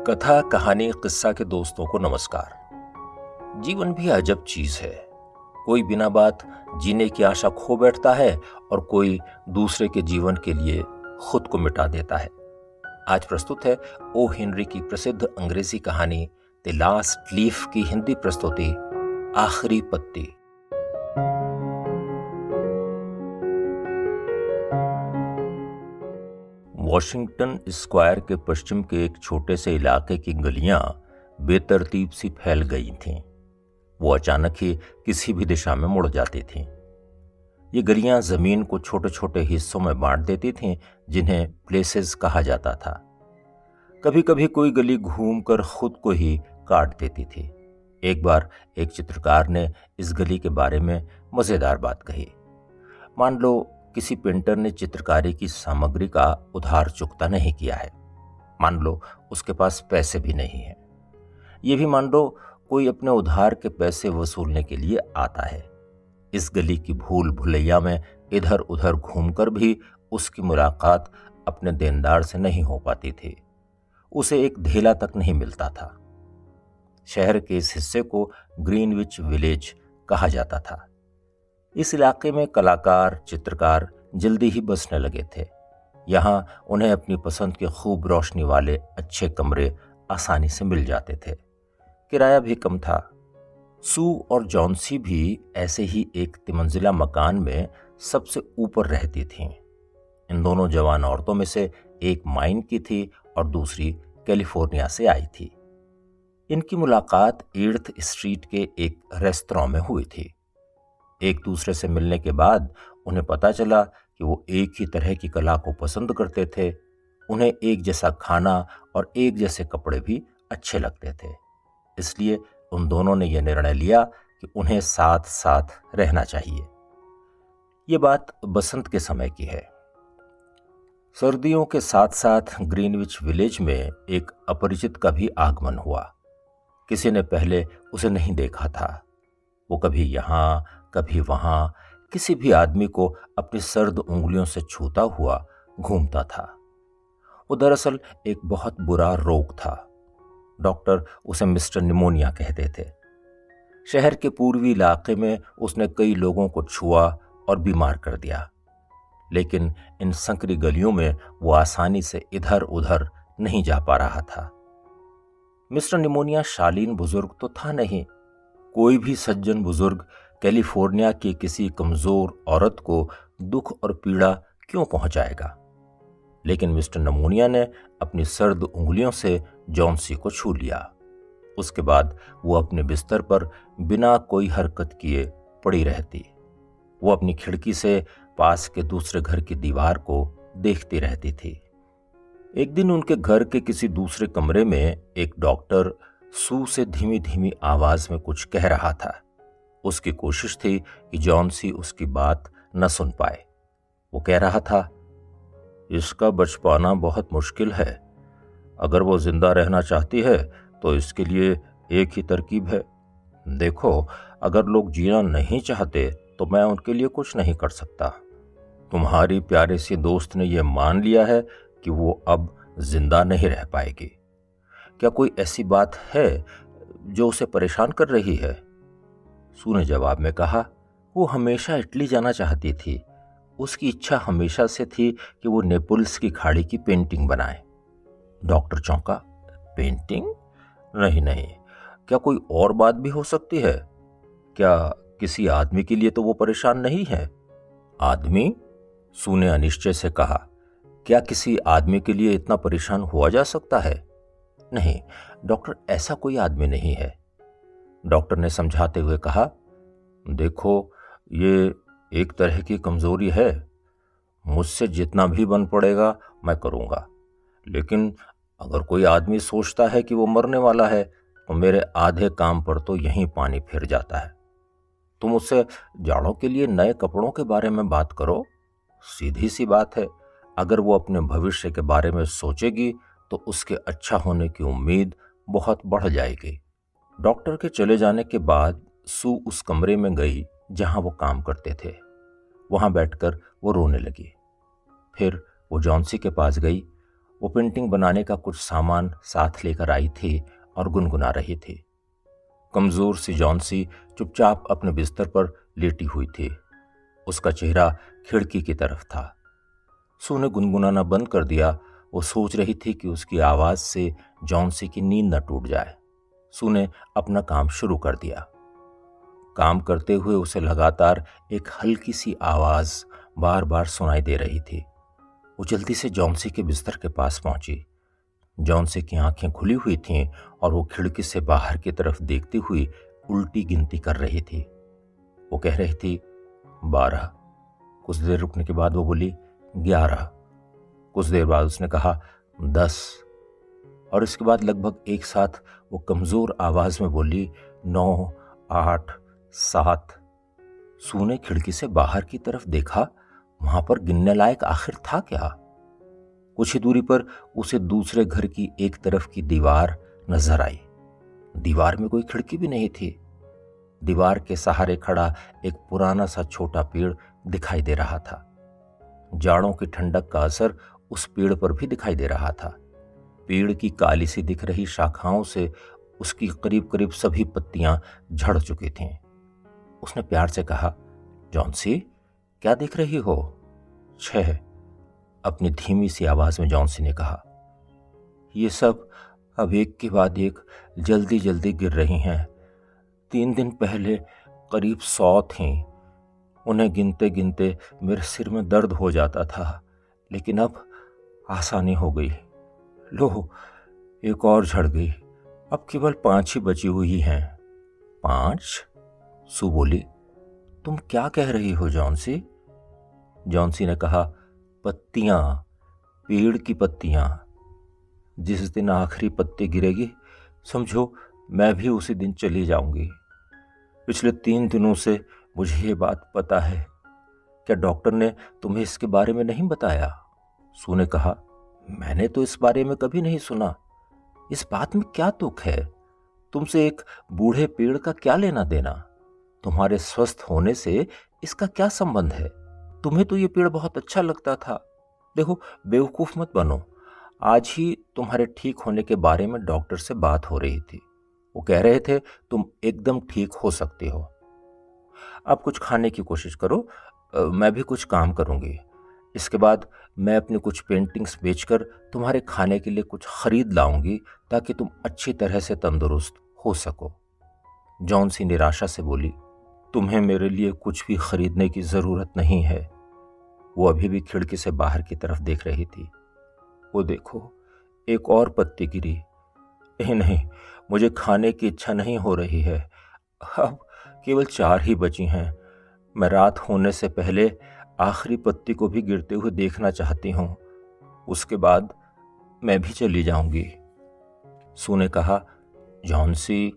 कथा कहानी किस्सा के दोस्तों को नमस्कार। जीवन भी अजब चीज है। कोई बिना बात जीने की आशा खो बैठता है और कोई दूसरे के जीवन के लिए खुद को मिटा देता है। आज प्रस्तुत है ओ हेनरी की प्रसिद्ध अंग्रेजी कहानी द लास्ट लीफ की हिंदी प्रस्तुति आखिरी पत्ती। वॉशिंगटन स्क्वायर के पश्चिम के एक छोटे से इलाके की गलियां बेतरतीब सी फैल गई थीं। वो अचानक ही किसी भी दिशा में मुड़ जाती थीं। ये गलियां जमीन को छोटे छोटे हिस्सों में बांट देती थीं, जिन्हें प्लेसेस कहा जाता था। कभी कभी कोई गली घूमकर खुद को ही काट देती थी। एक बार एक चित्रकार ने इस गली के बारे में मजेदार बात कही। मान लो किसी पेंटर ने चित्रकारी की सामग्री का उधार चुकता नहीं किया है। मान लो उसके पास पैसे भी नहीं है। ये भी मान लो कोई अपने उधार के पैसे वसूलने के लिए आता है। इस गली की भूल भुलैया में इधर उधर घूमकर भी उसकी मुलाकात अपने देनदार से नहीं हो पाती थी। उसे एक धेला तक नहीं मिलता था। शहर के इस हिस्से को ग्रीनविच विलेज कहा जाता था। इस इलाके में कलाकार, चित्रकार जल्दी ही बसने लगे थे। यहाँ उन्हें अपनी पसंद के खूब रोशनी वाले अच्छे कमरे आसानी से मिल जाते थे। किराया भी कम था। सू और जॉन्सी भी ऐसे ही एक तिमंजिला मकान में सबसे ऊपर रहती थीं। इन दोनों जवान औरतों में से एक माइन की थी और दूसरी कैलिफोर्निया से आई थी। इनकी मुलाकात 8th स्ट्रीट के एक रेस्तरां में हुई थी। एक दूसरे से मिलने के बाद उन्हें पता चला कि वो एक ही तरह की कला को पसंद करते थे। उन्हें एक जैसा खाना और एक जैसे कपड़े भी अच्छे लगते थे। इसलिए उन दोनों ने यह निर्णय लिया कि उन्हें साथ साथ रहना चाहिए। ये बात बसंत के समय की है। सर्दियों के साथ साथ ग्रीनविच विलेज में एक अपरिचित का भी आगमन हुआ। किसी ने पहले उसे नहीं देखा था। वो कभी यहाँ कभी वहां किसी भी आदमी को अपनी सर्द उंगलियों से छूता हुआ घूमता था। वो दरअसल एक बहुत बुरा रोग था। डॉक्टर उसे मिस्टर निमोनिया कहते थे। शहर के पूर्वी इलाके में उसने कई लोगों को छुआ और बीमार कर दिया। लेकिन इन संकरी गलियों में वो आसानी से इधर उधर नहीं जा पा रहा था। मिस्टर निमोनिया शालीन बुजुर्ग तो था नहीं। कोई भी सज्जन बुजुर्ग कैलिफोर्निया की किसी कमजोर औरत को दुख और पीड़ा क्यों पहुंचाएगा। लेकिन मिस्टर निमोनिया ने अपनी सर्द उंगलियों से जॉन्सी को छू लिया। उसके बाद वो अपने बिस्तर पर बिना कोई हरकत किए पड़ी रहती। वो अपनी खिड़की से पास के दूसरे घर की दीवार को देखती रहती थी। एक दिन उनके घर के किसी दूसरे कमरे में एक डॉक्टर सू से धीमी धीमी आवाज में कुछ कह रहा था। उसकी कोशिश थी कि जॉन्सी उसकी बात न सुन पाए। वो कह रहा था, इसका बच पाना बहुत मुश्किल है। अगर वो जिंदा रहना चाहती है तो इसके लिए एक ही तरकीब है। देखो, अगर लोग जीना नहीं चाहते तो मैं उनके लिए कुछ नहीं कर सकता। तुम्हारी प्यारी सी दोस्त ने यह मान लिया है कि वो अब जिंदा नहीं रह पाएगी। क्या कोई ऐसी बात है जो उसे परेशान कर रही है? सू ने जवाब में कहा, वो हमेशा इटली जाना चाहती थी। उसकी इच्छा हमेशा से थी कि वो नेपल्स की खाड़ी की पेंटिंग बनाए। डॉक्टर चौंका, पेंटिंग? नहीं नहीं, क्या कोई और बात भी हो सकती है? क्या किसी आदमी के लिए तो वो परेशान नहीं है? आदमी? सू ने अनिश्चय से कहा, क्या किसी आदमी के लिए इतना परेशान हुआ जा सकता है? नहीं डॉक्टर, ऐसा कोई आदमी नहीं है। डॉक्टर ने समझाते हुए कहा, देखो, ये एक तरह की कमजोरी है। मुझसे जितना भी बन पड़ेगा मैं करूंगा। लेकिन अगर कोई आदमी सोचता है कि वो मरने वाला है तो मेरे आधे काम पर तो यहीं पानी फिर जाता है। तुम उससे जाड़ों के लिए नए कपड़ों के बारे में बात करो। सीधी सी बात है, अगर वो अपने भविष्य के बारे में सोचेगी तो उसके अच्छा होने की उम्मीद बहुत बढ़ जाएगी। डॉक्टर के चले जाने के बाद सू उस कमरे में गई जहां वो काम करते थे। वहां बैठकर वो रोने लगी। फिर वो जॉन्सी के पास गई वो पेंटिंग बनाने का कुछ सामान साथ लेकर आई थी और गुनगुना रही थी। कमजोर सी जॉन्सी चुपचाप अपने बिस्तर पर लेटी हुई थी। उसका चेहरा खिड़की की तरफ था। सू ने गुनगुनाना बंद कर दिया। वो सोच रही थी कि उसकी आवाज से जॉन्सी की नींद न टूट जाए। सू ने अपना काम शुरू कर दिया। काम करते हुए उसे लगातार एक हल्की सी आवाज बार बार सुनाई दे रही थी। वो जल्दी से जॉन्सी के बिस्तर के पास पहुंची। जॉन्सी की आंखें खुली हुई थीं और वो खिड़की से बाहर की तरफ देखती हुई उल्टी गिनती कर रही थी। वो कह रही थी 12। कुछ देर रुकने के बाद वो बोली 11। कुछ देर बाद उसने कहा 10 और इसके बाद लगभग एक साथ वो कमजोर आवाज में बोली 9, 8, 7। सू ने खिड़की से बाहर की तरफ देखा। वहां पर गिनने लायक आखिर था क्या? कुछ ही दूरी पर उसे दूसरे घर की एक तरफ की दीवार नजर आई। दीवार में कोई खिड़की भी नहीं थी। दीवार के सहारे खड़ा एक पुराना सा छोटा पेड़ दिखाई दे रहा था। जाड़ों की ठंडक का असर उस पेड़ पर भी दिखाई दे रहा था। पेड़ की काली सी दिख रही शाखाओं से उसकी करीब करीब सभी पत्तियां झड़ चुकी थीं। उसने प्यार से कहा, जॉन्सी, क्या देख रही हो? 6। अपनी धीमी सी आवाज में जॉन्सी ने कहा। ये सब अब एक के बाद एक जल्दी जल्दी गिर रही हैं। 3 दिन पहले करीब 100 थीं। उन्हें गिनते गिनते मेरे सिर में दर्द हो जाता था, लेकिन अब आसानी हो गई। लो, एक और झड़ गई। अब केवल 5 ही बची हुई हैं। 5? सू बोली। तुम क्या कह रही हो जॉन्सी? जॉन्सी ने कहा, पत्तियां, पेड़ की पत्तियां। जिस दिन आखिरी पत्ती गिरेगी, समझो मैं भी उसी दिन चली जाऊंगी। पिछले 3 दिनों से मुझे ये बात पता है। क्या डॉक्टर ने तुम्हें इसके बारे में नहीं बताया? सू ने कहा, मैंने तो इस बारे में कभी नहीं सुना। इस बात में क्या दुख है? तुमसे एक बूढ़े पेड़ का क्या लेना देना? तुम्हारे स्वस्थ होने से इसका क्या संबंध है? तुम्हें तो ये पेड़ बहुत अच्छा लगता था। देखो, बेवकूफ मत बनो। आज ही तुम्हारे ठीक होने के बारे में डॉक्टर से बात हो रही थी। वो कह रहे थे तुम एकदम ठीक हो सकते हो। अब कुछ खाने की कोशिश करो। मैं भी कुछ काम करूंगी। इसके बाद मैं अपनी कुछ पेंटिंग्स बेचकर तुम्हारे खाने के लिए कुछ खरीद लाऊंगी, ताकि तुम अच्छी तरह से तंदुरुस्त हो सको। जॉन्सी निराशा से बोली, तुम्हें मेरे लिए कुछ भी खरीदने की जरूरत नहीं है। वो अभी भी खिड़की से बाहर की तरफ देख रही थी। वो देखो, एक और पत्ती गिरी। नहीं, मुझे खाने की इच्छा नहीं हो रही है। अब केवल 4 ही बची हैं। मैं रात होने से पहले आखिरी पत्ती को भी गिरते हुए देखना चाहती हूँ। उसके बाद मैं भी चली जाऊंगी। सू ने कहा, जॉन्सी,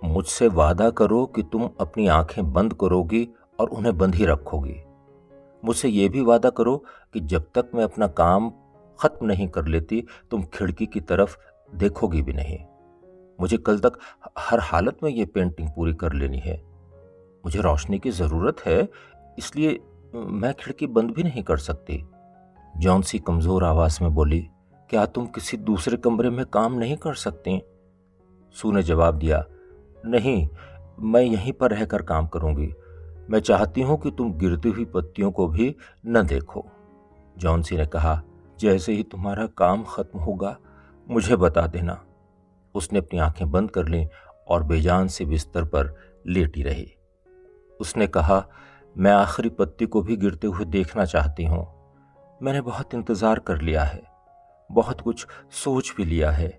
मुझसे वादा करो कि तुम अपनी आंखें बंद करोगी और उन्हें बंद ही रखोगी। मुझसे यह भी वादा करो कि जब तक मैं अपना काम खत्म नहीं कर लेती, तुम खिड़की की तरफ देखोगी भी नहीं। मुझे कल तक हर हालत में यह पेंटिंग पूरी कर लेनी है। मुझे रोशनी की जरूरत है, इसलिए मैं खिड़की बंद भी नहीं कर सकती। जॉन्सी कमजोर आवाज में बोली, क्या तुम किसी दूसरे कमरे में काम नहीं कर सकती? सू ने जवाब दिया, नहीं, मैं यहीं पर रहकर काम करूंगी। मैं चाहती हूं कि तुम गिरती हुई पत्तियों को भी न देखो। जॉन्सी ने कहा, जैसे ही तुम्हारा काम खत्म होगा मुझे बता देना। उसने अपनी आंखें बंद कर लीं और बेजान से बिस्तर पर लेटी रही। उसने कहा, मैं आखिरी पत्ती को भी गिरते हुए देखना चाहती हूं। मैंने बहुत इंतजार कर लिया है, बहुत कुछ सोच भी लिया है।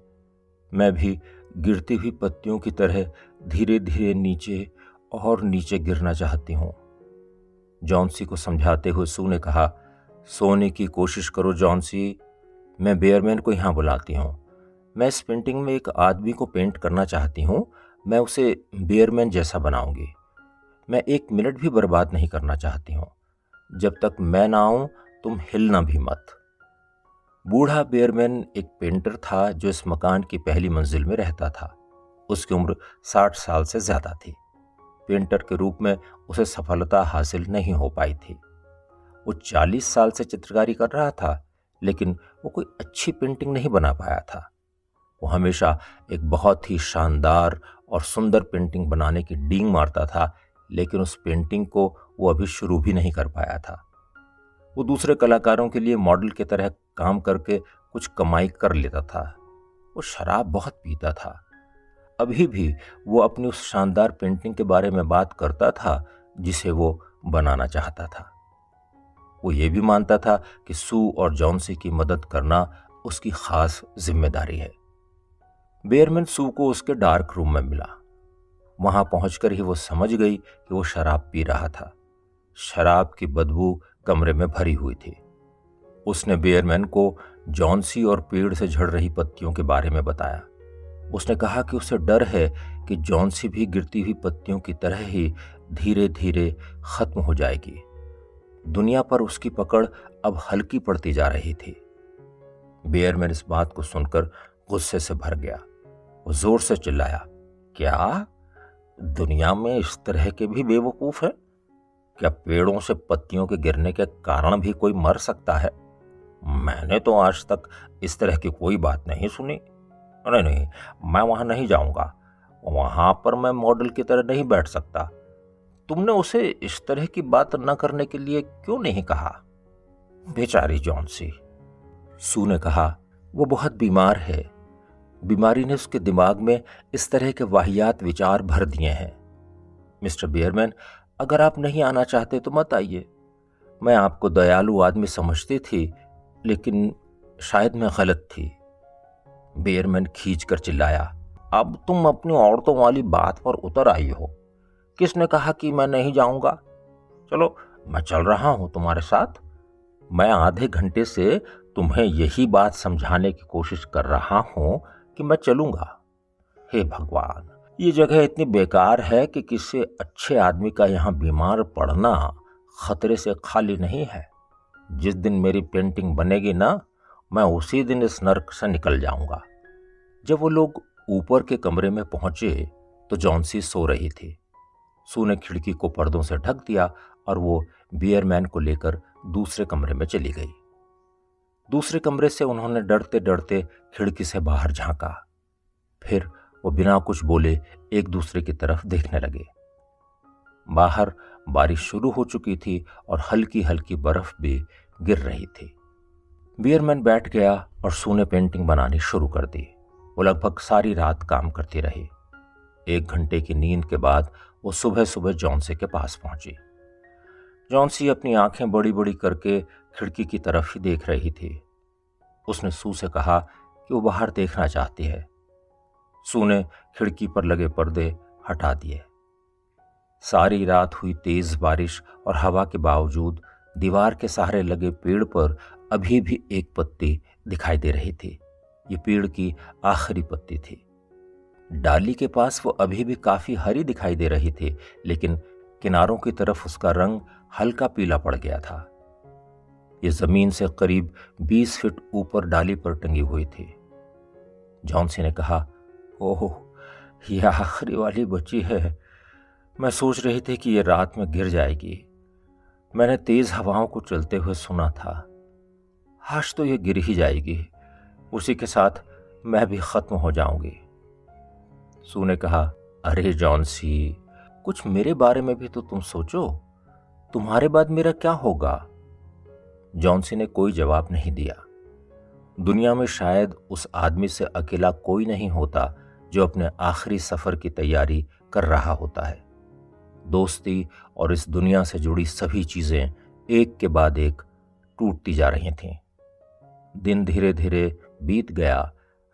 मैं भी गिरती हुई पत्तियों की तरह धीरे धीरे नीचे और नीचे गिरना चाहती हूं। जॉन्सी को समझाते हुए सू ने कहा, सोने की कोशिश करो जॉन्सी। मैं बेयरमैन को यहां बुलाती हूं। मैं इस पेंटिंग में एक आदमी को पेंट करना चाहती हूं। मैं उसे बेयरमैन जैसा बनाऊंगी। मैं 1 मिनट भी बर्बाद नहीं करना चाहती हूं। जब तक मैं ना आऊं, तुम हिलना भी मत। बूढ़ा बेयरमैन एक पेंटर था जो इस मकान की पहली मंजिल में रहता था। उसकी उम्र 60 साल से ज्यादा थी। पेंटर के रूप में उसे सफलता हासिल नहीं हो पाई थी। वो 40 साल से चित्रकारी कर रहा था, लेकिन वो कोई अच्छी पेंटिंग नहीं बना पाया था। वो हमेशा एक बहुत ही शानदार और सुंदर पेंटिंग बनाने की डींग मारता था, लेकिन उस पेंटिंग को वो अभी शुरू भी नहीं कर पाया था। वो दूसरे कलाकारों के लिए मॉडल की तरह काम करके कुछ कमाई कर लेता था। वो शराब बहुत पीता था। अभी भी वो अपनी उस शानदार पेंटिंग के बारे में बात करता था जिसे वो बनाना चाहता था। वो ये भी मानता था कि सू और जॉन्सी की मदद करना उसकी खास जिम्मेदारी है। बेयरमैन सू को उसके डार्क रूम में मिला। वहां पहुंचकर ही वो समझ गई कि वो शराब पी रहा था। शराब की बदबू कमरे में भरी हुई थी। उसने बेयरमैन को जॉन्सी और पेड़ से झड़ रही पत्तियों के बारे में बताया। उसने कहा कि उसे डर है कि जॉन्सी भी गिरती हुई पत्तियों की तरह ही धीरे धीरे खत्म हो जाएगी। दुनिया पर उसकी पकड़ अब हल्की पड़ती जा रही थी। बेयरमैन इस बात को सुनकर गुस्से से भर गया। वो जोर से चिल्लाया, क्या दुनिया में इस तरह के भी बेवकूफ हैं? क्या पेड़ों से पत्तियों के गिरने के कारण भी कोई मर सकता है? मैंने तो आज तक इस तरह की कोई बात नहीं सुनी। नहीं नहीं, मैं वहां नहीं जाऊंगा। वहां पर मैं मॉडल की तरह नहीं बैठ सकता। तुमने उसे इस तरह की बात न करने के लिए क्यों नहीं कहा? बेचारी जॉन्सी, सू ने कहा। वो बहुत बीमार है। बीमारी ने उसके दिमाग में इस तरह के वाहियात विचार भर दिए हैं। मिस्टर बेयरमैन, अगर आप नहीं आना चाहते तो मत आइए। मैं आपको दयालु आदमी समझती थी, लेकिन शायद मैं गलत थी। बेयरमैन खींचकर चिल्लाया, अब तुम अपनी औरतों वाली बात पर उतर आई हो। किसने कहा कि मैं नहीं जाऊंगा? चलो, मैं चल रहा हूं तुम्हारे साथ। मैं आधे घंटे से तुम्हें यही बात समझाने की कोशिश कर रहा हूं कि मैं चलूंगा। हे भगवान, ये जगह इतनी बेकार है कि किसी अच्छे आदमी का यहां बीमार पड़ना खतरे से खाली नहीं है। जिस दिन मेरी पेंटिंग बनेगी ना, मैं उसी दिन इस नर्क से निकल जाऊंगा। जब वो लोग ऊपर के कमरे में पहुंचे तो जॉन्सी सो रही थी। सू ने खिड़की को पर्दों से ढक दिया और वो बेयरमैन को लेकर दूसरे कमरे में चली गई। दूसरे कमरे से उन्होंने डरते डरते खिड़की से बाहर झांका। फिर वो बिना कुछ बोले एक दूसरे की तरफ देखने लगे। बाहर बारिश शुरू हो चुकी थी और हल्की हल्की बर्फ भी गिर रही थी। बेयरमैन बैठ गया और सू ने पेंटिंग बनानी शुरू कर दी। वो लगभग सारी रात काम करती रही। 1 घंटे की नींद के बाद वो सुबह सुबह जॉन्सी के पास पहुंची। जॉन्सी अपनी आंखें बड़ी बड़ी करके खिड़की की तरफ ही देख रही थी। उसने सू से कहा कि वो बाहर देखना चाहती है। सू ने खिड़की पर लगे पर्दे हटा दिए। सारी रात हुई तेज बारिश और हवा के बावजूद दीवार के सहारे लगे पेड़ पर अभी भी एक पत्ती दिखाई दे रही थी। ये पेड़ की आखिरी पत्ती थी। डाली के पास वो अभी भी काफी हरी दिखाई दे रही थी, लेकिन किनारों की तरफ उसका रंग हल्का पीला पड़ गया था। ये जमीन से करीब 20 फीट ऊपर डाली पर टंगी हुई थी। जॉन्सी ने कहा, ओह, ये आखिरी वाली बची है। मैं सोच रही थी कि ये रात में गिर जाएगी। मैंने तेज हवाओं को चलते हुए सुना था। आज तो ये गिर ही जाएगी। उसी के साथ मैं भी खत्म हो जाऊंगी। सू ने कहा, अरे जॉन्सी, कुछ मेरे बारे में भी तो तुम सोचो। तुम्हारे बाद मेरा क्या होगा? जॉन्सी ने कोई जवाब नहीं दिया। दुनिया में शायद उस आदमी से अकेला कोई नहीं होता जो अपने आखिरी सफर की तैयारी कर रहा होता है। दोस्ती और इस दुनिया से जुड़ी सभी चीजें एक के बाद एक टूटती जा रही थीं। दिन धीरे धीरे बीत गया।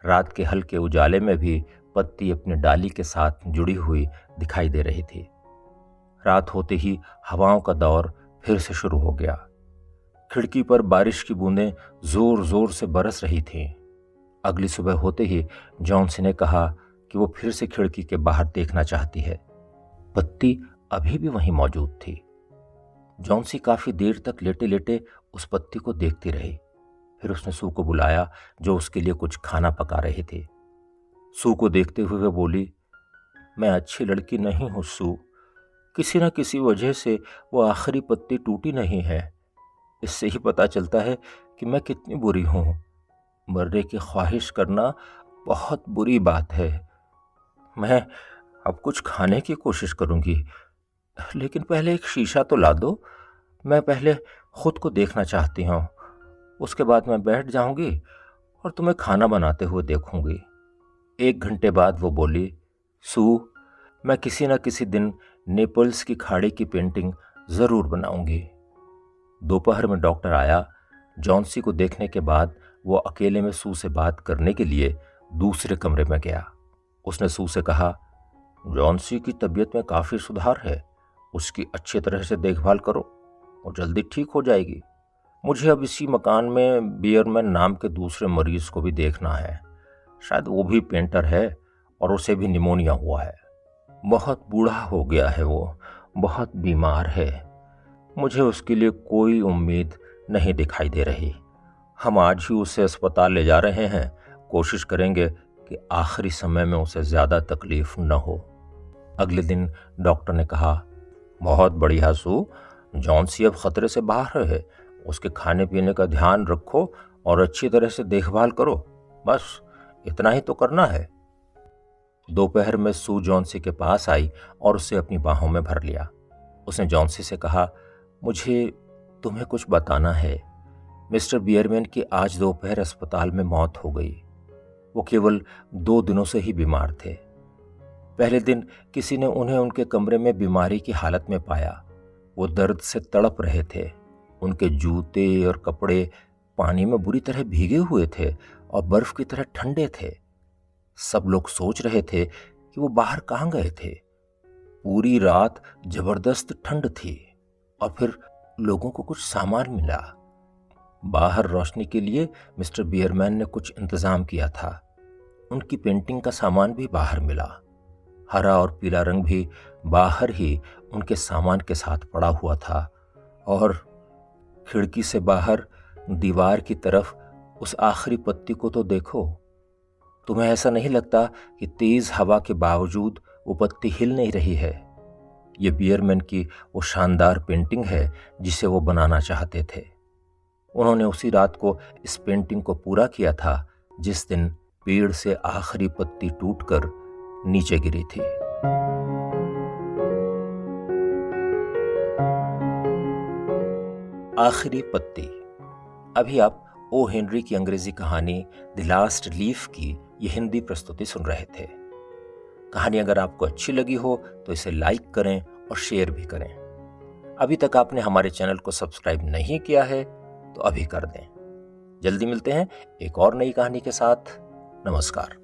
रात के हल्के उजाले में भी पत्ती अपनी डाली के साथ जुड़ी हुई दिखाई दे रही थी। रात होते ही हवाओं का दौर फिर से शुरू हो गया। खिड़की पर बारिश की बूंदें जोर जोर से बरस रही थीं। अगली सुबह होते ही जॉन्सी ने कहा कि वो फिर से खिड़की के बाहर देखना चाहती है। पत्ती अभी भी वहीं मौजूद थी। जॉन्सी काफी देर तक लेटे लेटे उस पत्ती को देखती रही। फिर उसने सू को बुलाया, जो उसके लिए कुछ खाना पका रहे थे। सू को देखते हुए वह बोली, मैं अच्छी लड़की नहीं हूं सू। किसी न किसी वजह से वो आखिरी पत्ती टूटी नहीं है। इससे ही पता चलता है कि मैं कितनी बुरी हूं। मरने की ख्वाहिश करना बहुत बुरी बात है। मैं अब कुछ खाने की कोशिश करूंगी, लेकिन पहले एक शीशा तो ला दो। मैं पहले खुद को देखना चाहती हूँ। उसके बाद मैं बैठ जाऊंगी और तुम्हें खाना बनाते हुए देखूंगी। 1 घंटे बाद वो बोली, सू, मैं किसी न किसी दिन नेपल्स की खाड़ी की पेंटिंग जरूर बनाऊंगी। दोपहर में डॉक्टर आया। जॉन्सी को देखने के बाद वो अकेले में सू से बात करने के लिए दूसरे कमरे में गया। उसने सू से कहा, जॉन्सी की तबीयत में काफ़ी सुधार है। उसकी अच्छी तरह से देखभाल करो, वो जल्दी ठीक हो जाएगी। मुझे अब इसी मकान में बियरमैन नाम के दूसरे मरीज को भी देखना है। शायद वो भी पेंटर है और उसे भी निमोनिया हुआ है। बहुत बूढ़ा हो गया है वो, बहुत बीमार है। मुझे उसके लिए कोई उम्मीद नहीं दिखाई दे रही। हम आज ही उसे अस्पताल ले जा रहे हैं। कोशिश करेंगे कि आखिरी समय में उसे ज़्यादा तकलीफ न हो। अगले दिन डॉक्टर ने कहा, बहुत बढ़िया सू, जॉन्सी अब खतरे से बाहर है। उसके खाने पीने का ध्यान रखो और अच्छी तरह से देखभाल करो। बस इतना ही तो करना है। दोपहर में सू जॉन्सी के पास आई और उसे अपनी बाहों में भर लिया। उसने जॉन्सी से कहा, मुझे तुम्हें कुछ बताना है। मिस्टर बियरमैन की आज दोपहर अस्पताल में मौत हो गई। वो केवल 2 दिनों से ही बीमार थे। पहले दिन किसी ने उन्हें उनके कमरे में बीमारी की हालत में पाया। वो दर्द से तड़प रहे थे। उनके जूते और कपड़े पानी में बुरी तरह भीगे हुए थे और बर्फ की तरह ठंडे थे। सब लोग सोच रहे थे कि वो बाहर कहाँ गए थे। पूरी रात जबरदस्त ठंड थी और फिर लोगों को कुछ सामान मिला। बाहर रोशनी के लिए मिस्टर बियरमैन ने कुछ इंतजाम किया था। उनकी पेंटिंग का सामान भी बाहर मिला। हरा और पीला रंग भी बाहर ही उनके सामान के साथ पड़ा हुआ था। और खिड़की से बाहर दीवार की तरफ उस आखिरी पत्ती को तो देखो। तुम्हें ऐसा नहीं लगता कि तेज हवा के बावजूद वो पत्ती हिल नहीं रही है? ये बियरमैन की वो शानदार पेंटिंग है जिसे वो बनाना चाहते थे। उन्होंने उसी रात को इस पेंटिंग को पूरा किया था जिस दिन पेड़ से आखिरी पत्ती टूटकर नीचे गिरी थी। आखिरी पत्ती। अभी आप ओ हेनरी की अंग्रेजी कहानी द लास्ट लीफ की ये हिंदी प्रस्तुति सुन रहे थे। कहानी अगर आपको अच्छी लगी हो तो इसे लाइक करें और शेयर भी करें। अभी तक आपने हमारे चैनल को सब्सक्राइब नहीं किया है तो अभी कर दें। जल्दी मिलते हैं एक और नई कहानी के साथ। नमस्कार।